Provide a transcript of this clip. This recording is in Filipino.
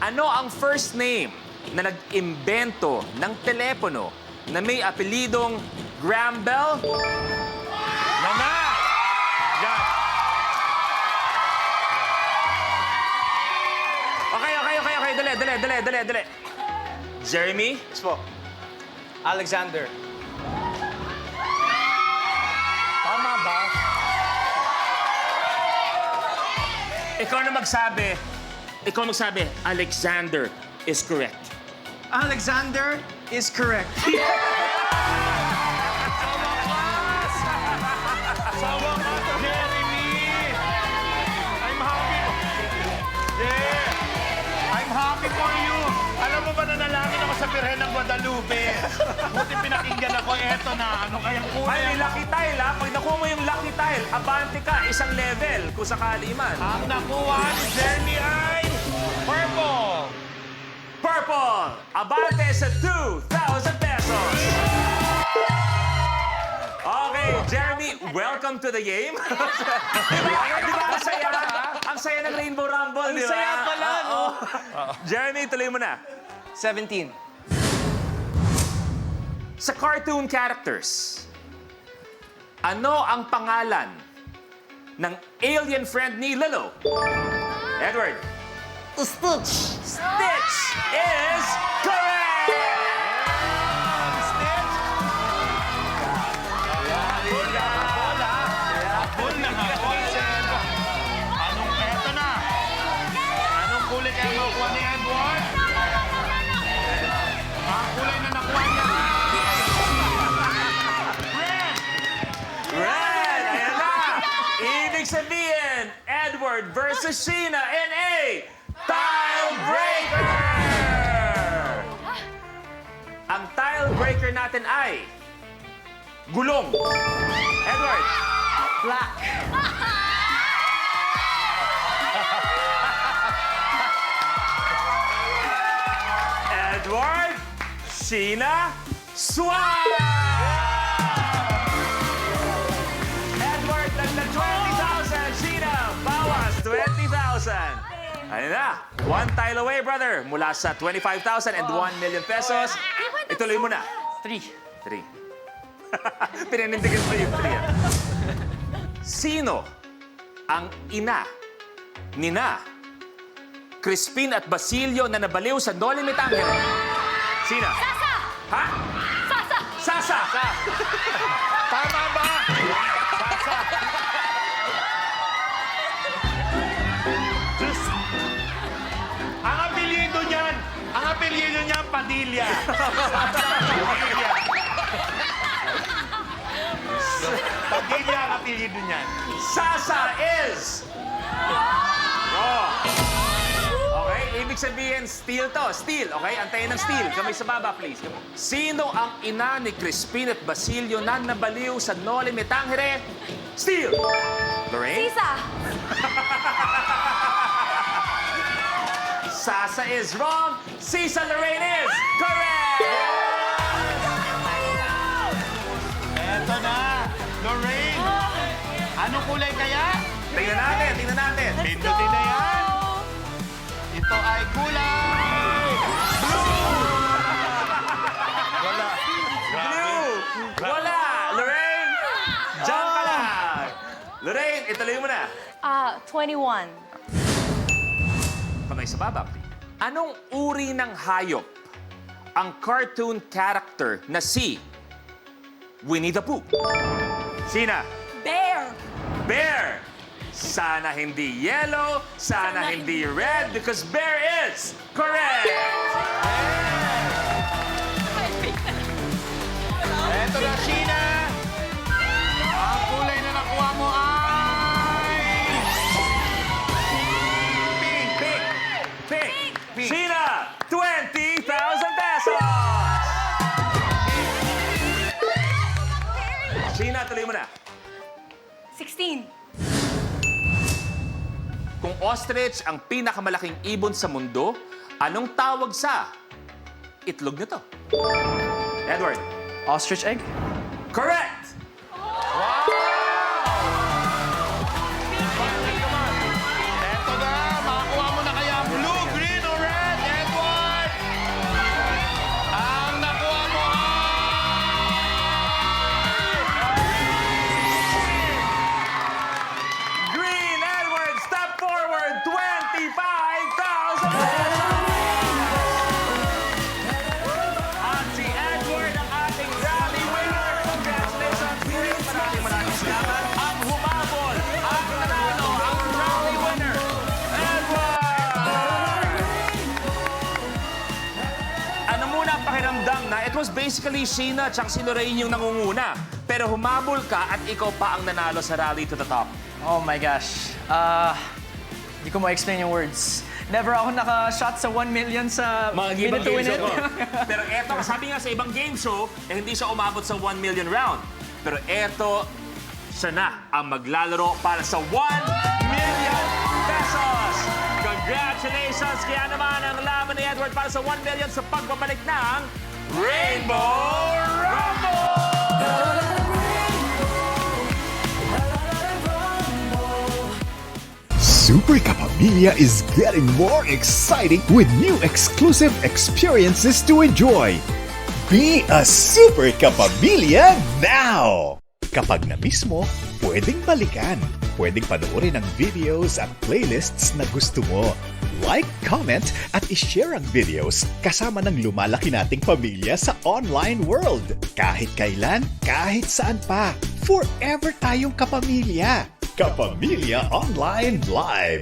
Ano ang first name na nag-imbento ng telepono na may apelidong Graham Bell? Nana! Yan. Okay. Dali. Jeremy? Yes po. Alexander. Tama ba? Ikaw magsabi, Alexander is correct. Alexander is correct. Sa wakas, Jeremy! I'm happy. Yeah! I'm happy for you. Alam mo ba nanalangin ako sa Birhen ng Guadalupe? Buti pinakinggan ako, eto na. Ano kayang kulay? Ay, may lucky tile, ha? Pag nakuha mo yung lucky tile, abante ka, isang level, kung sakali man. Ang nakuha ni Jeremy ay purple. Purple! Abante sa 2,000 pesos! Okay, Jeremy, welcome to the game. Di ba ang saya? Ang saya ng Rainbow Rumble, di ba? Ang saya pala, no? Jeremy, tuloy mo na. 17. Sa cartoon characters, ano ang pangalan ng alien friend ni Lilo? Edward. Stitch. Stitch is correct! Stitch. Habol na habol, Sen. Eto na. Anong kulay kaya makuha ni Edward? Ang kulay na nakuha niya. Red. Red! Ayan na! Ibig sabihin, Edward versus Sheena in a Tilebreaker! Ang Tilebreaker natin ay gulong. Edward. Black. Edward. Sheena. Swag! Edward, nagdag 20,000. Sheena, bawas 20,000. Ayun na. One tile away, brother. Mula sa 25,000 and 1 million pesos. Ituloy mo na. 3. 3. Pinanindigan mo yung 3. Sino ang ina nina Crispin at Basilio na nabaliw sa Noli Me Tangere? Sino? Sasa! Ha? Sasa! Sasa! Tama ba? Sasa. Diyos. Ang apelyido niyan, Padilla. Padilla. Padilla ang apelyido niyan. Sasa is... Oh. Okay, ibig sabihin, steal to. Steal, okay? Antayin ng steal. Kamay sa baba, please. Sino ang ina ni Crispin at Basilio na nabaliw sa Noli Me Tangere? Steal! Lorraine? Sisa! Sasa is wrong. Sisa Lorraine is correct! Eto na, Lorraine. Anong kulay kaya? Tingnan natin. Pindutin na yan. Ito ay kulay blue. Wala. Blue! Wala! Lorraine! Diyan ka lang! Lorraine, ituloy mo na. 21. Kamay sa baba, please. Anong uri ng hayop ang cartoon character na si Winnie the Pooh? Sina? Bear! Bear! Sana hindi yellow, sana hindi red, because bear is correct! Eto na, Sheena. Ang kulay na nakuha mo ay... Pink. Pink! Sheena, 20,000 pesos! Sheena, tuloy mo na. 16. Kung ostrich ang pinakamalaking ibon sa mundo, anong tawag sa itlog nito? Edward. Ostrich egg? Correct! Eto na, makakuha mo na kaya blue, green, or red? basically, Sheena at si Lorraine yung nangunguna. Pero humabol ka at ikaw pa ang nanalo sa Rally to the Top. Oh my gosh. Hindi ko ma-explain yung words. Never ako naka-shot sa 1 million sa Mga minute ibang to game win show it. ko. Pero eto, sabi nga sa ibang game show, hindi siya umabot sa 1 million round. Pero eto, siya na ang maglalaro para sa 1 million pesos. Congratulations! Kaya naman ang laban ni Edward para sa 1 million sa pagbabalik ng Rainbow Rumble! Super Kapamilya is getting more exciting with new exclusive experiences to enjoy. Be a Super Kapamilya now! Kapag na-miss mo, pwedeng balikan. Pwedeng panoorin ang videos at playlists na gusto mo. Like, comment, at ishare ang videos kasama ng lumalaki nating pamilya sa online world. Kahit kailan, kahit saan pa. Forever tayong kapamilya. Kapamilya Online Live.